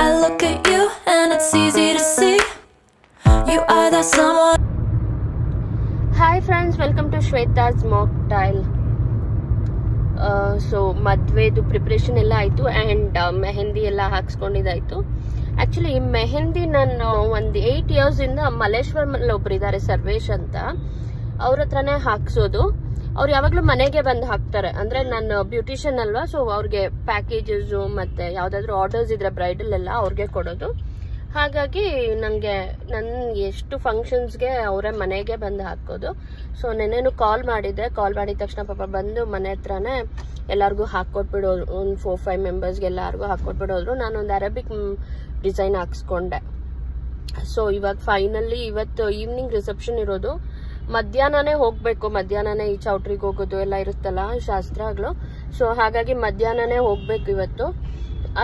I look at you and it's easy to see you are that someone. Hi friends, welcome to Swetha's mocktail. So ಮದ್ವೆದು preparation ಎಲ್ಲ ಆಯಿತು and mehndi ಎಲ್ಲ ಹಾಕ್ಸ್ಕೊಂಡಿದ್ದಾಯಿತು. Actually mehndi ನಾನು ಒಂದು 8 ಇಯರ್ಸಿಂದ ಮಲ್ಲೇಶ್ವರಮಲ್ಲಿ ಒಬ್ರು ಇದ್ದಾರೆ ಸರ್ವೇಶ್ ಅಂತ, ಅವ್ರ ಹತ್ರನೇ ಹಾಕ್ಸೋದು. ಅವ್ರು ಯಾವಾಗಲೂ ಮನೆಗೆ ಬಂದು ಹಾಕ್ತಾರೆ. ಅಂದರೆ ನಾನು ಬ್ಯೂಟಿಷಿಯನ್ ಅಲ್ವಾ, ಸೊ ಅವ್ರಿಗೆ ಪ್ಯಾಕೇಜಸ್ಸು ಮತ್ತು ಯಾವುದಾದ್ರೂ ಆರ್ಡರ್ಸ್ ಇದ್ರೆ ಬ್ರೈಡಲ್ ಎಲ್ಲ ಅವ್ರಿಗೆ ಕೊಡೋದು. ಹಾಗಾಗಿ ನನಗೆ ಎಷ್ಟು ಫಂಕ್ಷನ್ಸ್ಗೆ ಅವರೇ ಮನೆಗೆ ಬಂದು ಹಾಕೋದು. ಸೊ ನೆನ್ನೆನೂ ಕಾಲ್ ಮಾಡಿದ್ದೆ, ಕಾಲ್ ಮಾಡಿದ ತಕ್ಷಣ ಪಾಪ ಬಂದು ಮನೆ ಹತ್ರನೇ ಎಲ್ಲರಿಗೂ ಹಾಕ್ಕೊಟ್ಬಿಡೋರು. ಒಂದು 4-5 ಮೆಂಬರ್ಸ್ಗೆ ಎಲ್ಲರಿಗೂ ಹಾಕ್ಕೊಟ್ಬಿಡೋದ್ರು. ನಾನೊಂದು ಅರೇಬಿಕ್ ಡಿಸೈನ್ ಹಾಕ್ಸ್ಕೊಂಡೆ. ಸೊ ಇವಾಗ ಫೈನಲಿ ಇವತ್ತು ಈವ್ನಿಂಗ್ ರಿಸೆಪ್ಷನ್ ಇರೋದು. ಮಧ್ಯಾಹ್ನನೇ ಹೋಗ್ಬೇಕು, ಮಧ್ಯಾಹ್ನನೇ ಈ ಚೌಟ್ರಿಗೆ ಹೋಗೋದು ಎಲ್ಲ ಇರುತ್ತಲ್ಲ ಶಾಸ್ತ್ರಗಳು. ಸೊ ಹಾಗಾಗಿ ಮಧ್ಯಾಹ್ನನೇ ಹೋಗ್ಬೇಕು ಇವತ್ತು.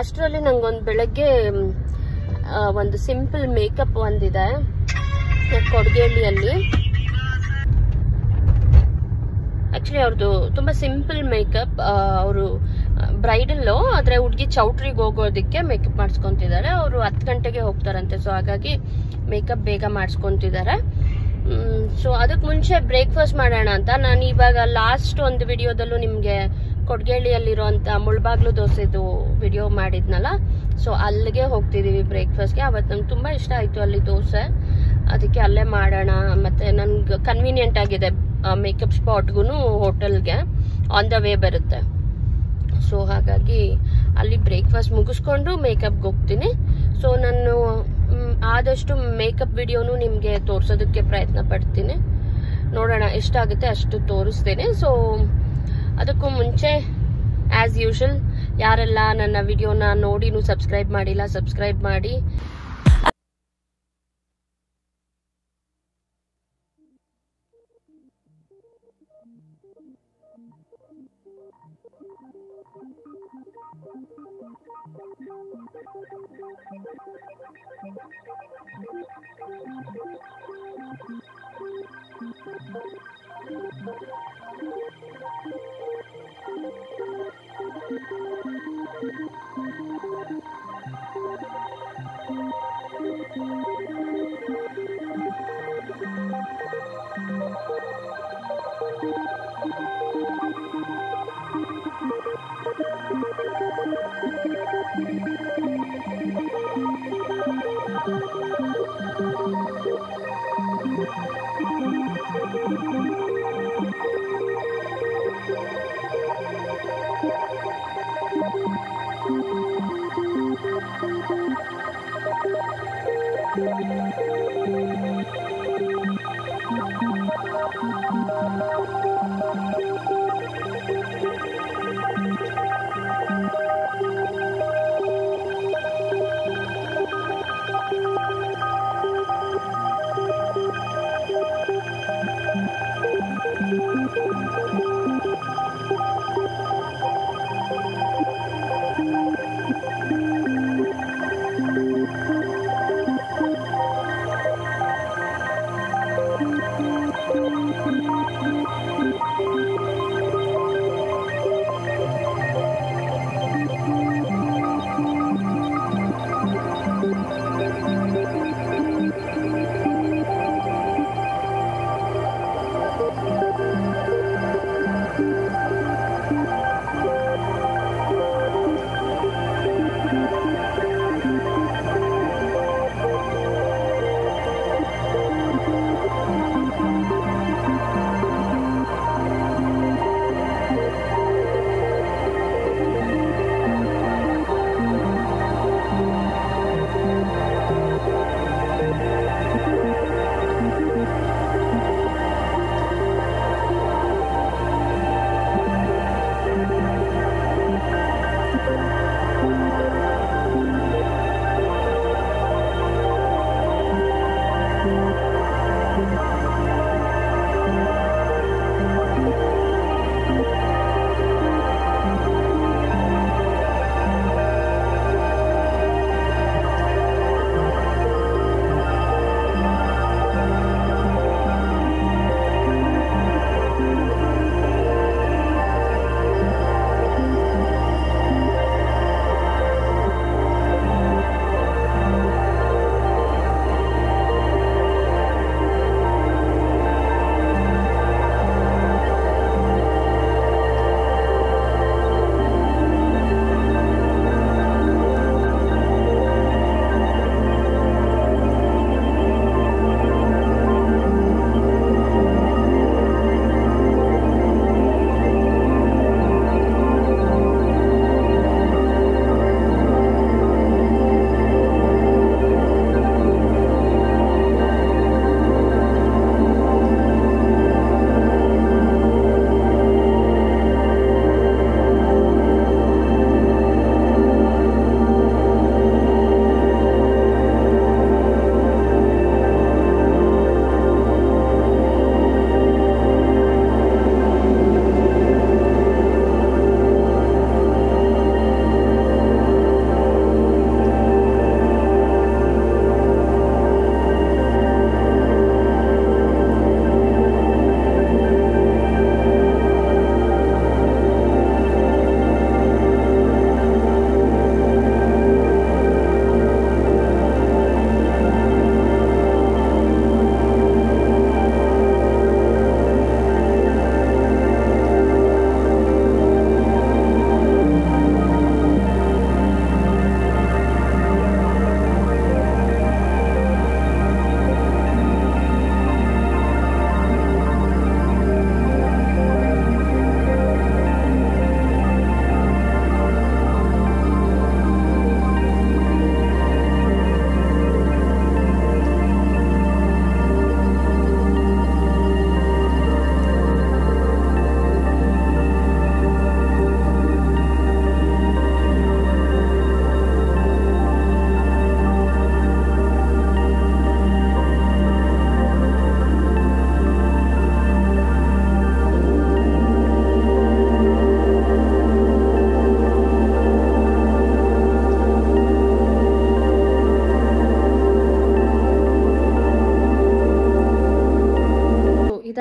ಅಷ್ಟರಲ್ಲಿ ನಂಗೊಂದು ಬೆಳಗ್ಗೆ ಒಂದು ಸಿಂಪಲ್ ಮೇಕಪ್ ಒಂದಿದೆ ಕೊಡಗೇಳಿಯಲ್ಲಿ. ಆಕ್ಚುಲಿ ಅವ್ರದ್ದು ತುಂಬಾ ಸಿಂಪಲ್ ಮೇಕಪ್. ಅವರು ಬ್ರೈಡಲ್ಲು, ಆದ್ರೆ ಹುಡುಗಿ ಚೌಟ್ರಿಗೆ ಹೋಗೋದಕ್ಕೆ ಮೇಕಪ್ ಮಾಡಿಸ್ಕೊಂತಿದ್ದಾರೆ. ಅವರು 10 ಗಂಟೆಗೆ ಹೋಗ್ತಾರಂತೆ. ಸೊ ಹಾಗಾಗಿ ಮೇಕಪ್ ಬೇಗ ಮಾಡಿಸ್ಕೊಂತಿದ್ದಾರೆ. ಸೊ ಅದಕ್ಕೆ ಮುಂಚೆ ಬ್ರೇಕ್ಫಾಸ್ಟ್ ಮಾಡೋಣ ಅಂತ ನಾನು ಇವಾಗ ಲಾಸ್ಟ್ ಒಂದು ವಿಡಿಯೋದಲ್ಲೂ ನಿಮಗೆ ಕೊಡಗೇಳಿಯಲ್ಲಿರುವಂಥ ಮುಳ್ಬಾಗ್ಲು ದೋಸೆದು ವಿಡಿಯೋ ಮಾಡಿದ್ನಲ್ಲ, ಸೊ ಅಲ್ಲಿಗೆ ಹೋಗ್ತಿದ್ದೀವಿ ಬ್ರೇಕ್ಫಾಸ್ಟ್ಗೆ. ಅವತ್ತು ನಂಗೆ ತುಂಬ ಇಷ್ಟ ಆಯಿತು ಅಲ್ಲಿ ದೋಸೆ, ಅದಕ್ಕೆ ಅಲ್ಲೇ ಮಾಡೋಣ. ಮತ್ತು ನನ್ಗೆ ಕನ್ವೀನಿಯೆಂಟ್ ಆಗಿದೆ, ಮೇಕಪ್ ಸ್ಪಾಟ್ಗೂ ಹೋಟೆಲ್ಗೆ ಆನ್ ದ ವೇ ಬರುತ್ತೆ. ಸೊ ಹಾಗಾಗಿ ಅಲ್ಲಿ ಬ್ರೇಕ್ಫಾಸ್ಟ್ ಮುಗಿಸ್ಕೊಂಡು ಮೇಕಪ್ಗೆ ಹೋಗ್ತೀನಿ. ಸೊ ನಾನು ಆದಷ್ಟು ಮೇಕಪ್ ವಿಡಿಯೋನು ನಿಮಗೆ ತೋರಿಸೋದಕ್ಕೆ ಪ್ರಯತ್ನ ಪಡ್ತೀನಿ. ನೋಡೋಣ ಎಷ್ಟಾಗುತ್ತೆ ಅಷ್ಟು ತೋರಿಸ್ತೇನೆ. ಸೊ ಅದಕ್ಕೂ ಮುಂಚೆ ಆ್ಯಸ್ ಯೂಶುವಲ್ ಯಾರೆಲ್ಲ ನನ್ನ ವಿಡಿಯೋನ ನೋಡಿನೂ ಸಬ್ಸ್ಕ್ರೈಬ್ ಮಾಡಿಲ್ಲ, ಸಬ್ಸ್ಕ್ರೈಬ್ ಮಾಡಿ.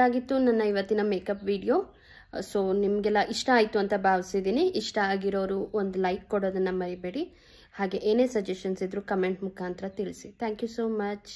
ಇದಾಗಿತ್ತು ನನ್ನ ಇವತ್ತಿನ ಮೇಕಪ್ ವಿಡಿಯೋ. ಸೊ ನಿಮಗೆಲ್ಲ ಇಷ್ಟ ಆಯಿತು ಅಂತ ಭಾವಿಸಿದ್ದೀನಿ. ಇಷ್ಟ ಆಗಿರೋರು ಒಂದು ಲೈಕ್ ಕೊಡೋದನ್ನು ಮರಿಬೇಡಿ. ಹಾಗೆ ಏನೇ ಸಜೆಷನ್ಸ್ ಇದ್ದರೂ ಕಮೆಂಟ್ ಮುಖಾಂತರ ತಿಳಿಸಿ. Thank you so much.